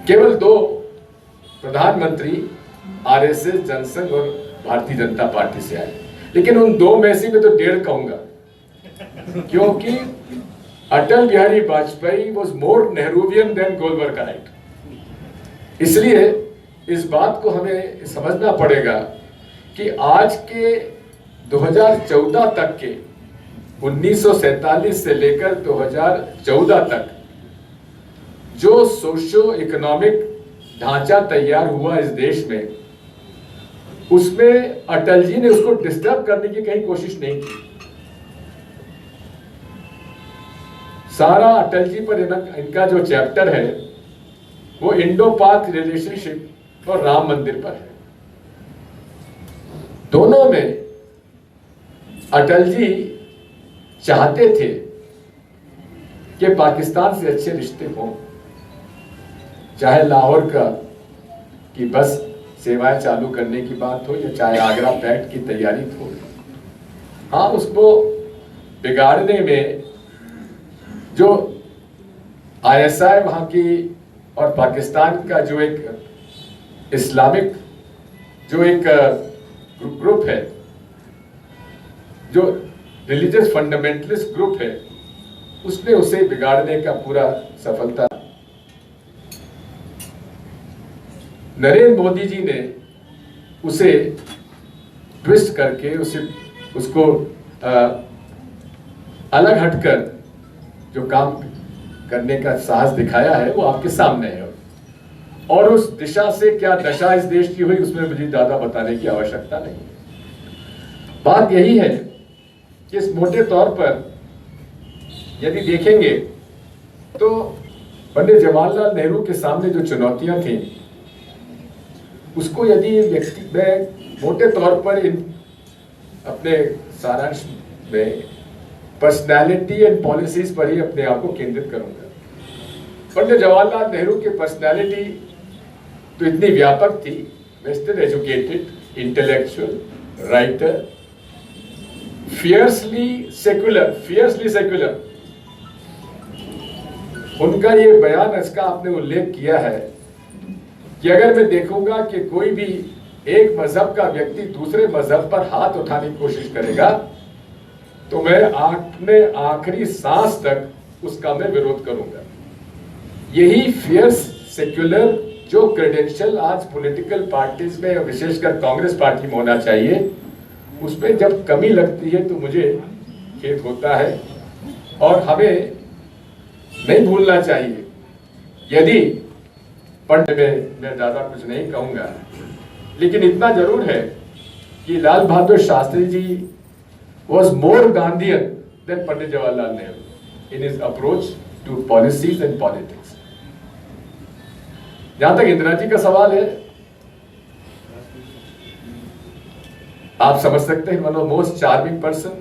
केवल दो प्रधानमंत्री आरएसएस, जनसंघ और भारतीय जनता पार्टी से आए, लेकिन उन दो में से मैं तो 1.5 कहूंगा, क्योंकि Atal Bihari Vajpayee was more Nehruvian than Golwalkarite. इसलिए इस बात को हमें समझना पड़ेगा कि आज के 2014 तक के 1947 से लेकर 2014 तक जो सोशियो इकोनॉमिक ढांचा तैयार हुआ इस देश में, उसमें अटल जी ने उसको डिस्टर्ब करने की कहीं कोशिश नहीं की। सारा अटल जी पर इनका जो चैप्टर है वो इंडो पाक रिलेशनशिप और राम मंदिर पर है। दोनों में अटल जी चाहते थे कि पाकिस्तान से अच्छे रिश्ते हों, चाहे लाहौर की बस सेवाएं चालू करने की बात हो या चाहे आगरा पैक्ट की तैयारी हो। हाँ, उसको बिगाड़ने में जो आईएसआई वहां की और पाकिस्तान का जो एक इस्लामिक जो एक ग्रुप है, जो रिलीजियस फंडामेंटलिस्ट ग्रुप है, उसने उसे बिगाड़ने का पूरा सफलता। नरेंद्र मोदी जी ने उसे ट्विस्ट करके उसको अलग हटकर जो काम करने का साहस दिखाया है वो आपके सामने है, और उस दिशा से क्या दशा इस देश की हुई उसमें मुझे ज्यादा बताने की आवश्यकता नहीं है। बात यही है कि इस मोटे तौर पर यदि देखेंगे तो पंडित जवाहरलाल नेहरू के सामने जो चुनौतियां थी उसको यदि व्यक्ति में मोटे तौर पर इन अपने सारांश में पर्सनालिटी एंड पॉलिसीज पर ही अपने आप को केंद्रित करूंगा। पंडित जवाहरलाल नेहरू की पर्सनालिटी तो इतनी व्यापक थी, western educated, intellectual, writer, fiercely secular. उनका ये बयान, इसका आपने उल्लेख किया है कि अगर मैं देखूंगा कि कोई भी एक मजहब का व्यक्ति दूसरे मजहब पर हाथ उठाने की कोशिश करेगा तो मैं अपने आखिरी सांस तक उसका मैं विरोध करूंगा। यही फियर्स सेक्युलर जो क्रेडेंशियल आज पॉलिटिकल पार्टीज में, विशेषकर कांग्रेस पार्टी में होना चाहिए, उसमें जब कमी लगती है तो मुझे खेद होता है। और हमें नहीं भूलना चाहिए, यदि पंडित में मैं ज्यादा कुछ नहीं कहूंगा, लेकिन इतना जरूर है कि Lal Bahadur Shastri ji was more Gandhian than Pandit Jawaharlal Nehru in his approach to policies and politics. जहां तक इंदिरा जी का सवाल है, आप समझ सकते हैं one of most charming person